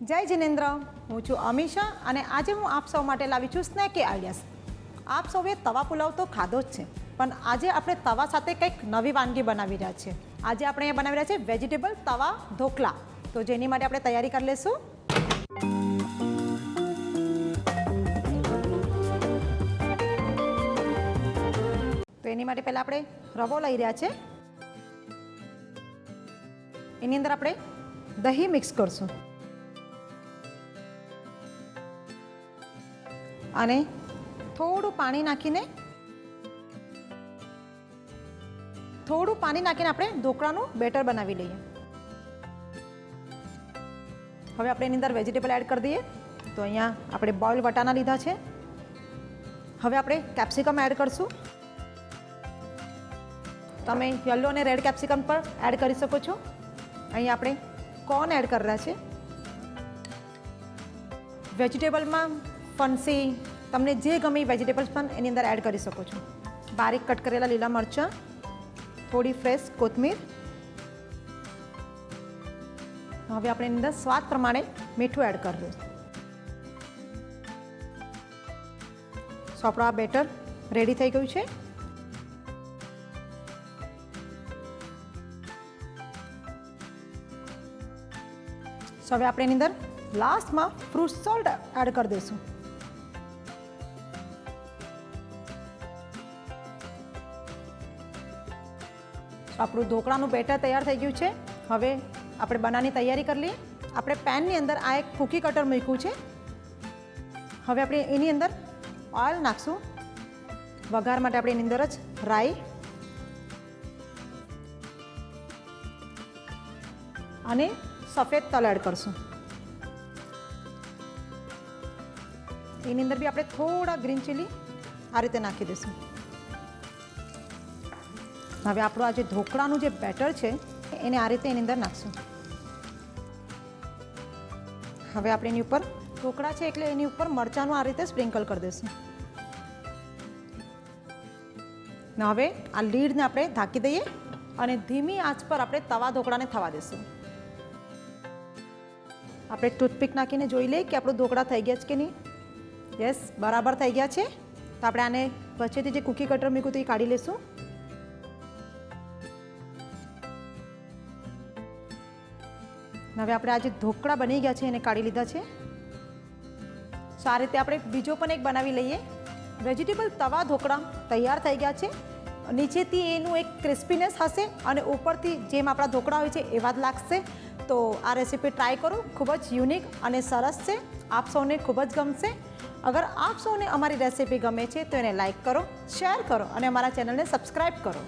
જય જિનેન્દ્ર, હું છું અમીષા અને આજે હું આપ સૌ માટે લાવી છું સ્નેકી આઈડિયાઝ. આપ સૌએ તવા પુલાવ તો ખાધો જ છે, પણ આજે આપણે તવા સાથે કંઈક નવી વાનગી બનાવી રહ્યા છીએ. આજે આપણે અહીંયા બનાવી રહ્યા છીએ વેજીટેબલ તવા ઢોકળા. તો જેની માટે આપણે તૈયારી કરી લઈશું. તો એની માટે પહેલાં આપણે રવો લઈ રહ્યા છે. એની અંદર આપણે દહીં મિક્સ કરશું અને થોડું પાણી નાખીને આપણે ઢોકળાનું બેટર બનાવી લઈએ. હવે આપણે એની અંદર વેજીટેબલ એડ કરી દઈએ. તો અહીંયા આપણે બોઇલ વટાણા લીધા છે. હવે આપણે કેપ્સિકમ એડ કરશું. તમે યલો અને રેડ કેપ્સિકમ પર એડ કરી શકો છો. અહીંયા આપણે કોર્ન એડ કરી રહ્યા છે. વેજીટેબલમાં ફણસી, તમને જે ગમે વેજીટેબલ્સ પણ એની અંદર એડ કરી શકો છો. બારીક કટ કરેલા લીલા મરચાં, થોડી ફ્રેશ કોથમીર. હવે આપણે એની અંદર સ્વાદ પ્રમાણે મીઠું એડ કરવું. સો આપણું આ બેટર રેડી થઈ ગયું છે. સો હવે આપણે એની અંદર લાસ્ટમાં ફ્રૂટ સોલ્ટ એડ કરી દઈશું. આપણું ઢોકળાનું બેટર તૈયાર થઈ ગયું છે. હવે આપણે બનાવવાની તૈયારી કરી લઈએ. આપણે પેનની અંદર આ એક કૂકી કટર મૂક્યું છે. હવે આપણે એની અંદર ઓઇલ નાખશું. વઘાર માટે આપણે એની અંદર જ રાઈ અને સફેદ તલ એડ કરશું. એની અંદર બી આપણે થોડા ગ્રીન ચીલી આ રીતે નાખી દઈશું. હવે આપણું આ જે ઢોકળાનું જે બેટર છે એને આ રીતે એની અંદર નાખશું. હવે આપણે એની ઉપર ઢોકળા છે એટલે એની ઉપર મરચાંનું આ રીતે સ્પ્રિંકલ કરી દઈશું. ને હવે આ લીડને આપણે ઢાંકી દઈએ અને ધીમી આંચ પર આપણે તવા ઢોકળાને થવા દઈશું. આપણે ટૂથપીક નાખીને જોઈ લઈએ કે આપણું ઢોકળા થઈ ગયા છે કે નહીં. યસ, બરાબર થઈ ગયા છે. તો આપણે આને વચ્ચેથી જે કૂકી કટર મૂક્યું હતું એ કાઢી લઈશું. હવે આપણે આ જે ઢોકળા બની ગયા છે એને કાઢી લીધા છે. તો આ રીતે આપણે બીજો પણ એક બનાવી લઈએ. વેજીટેબલ તવા ઢોકળા તૈયાર થઈ ગયા છે. નીચેથી એનું એક ક્રિસ્પીનેસ હશે અને ઉપરથી જેમ આપણા ઢોકળા હોય છે એવા જ લાગશે. તો આ રેસીપી ટ્રાય કરો. ખૂબ જ યુનિક અને સરસ છે. આપ સૌને ખૂબ જ ગમશે. અગર આપ સૌને અમારી રેસીપી ગમે છે તો એને લાઈક કરો, શેર કરો અને અમારા ચેનલને સબસ્ક્રાઈબ કરો.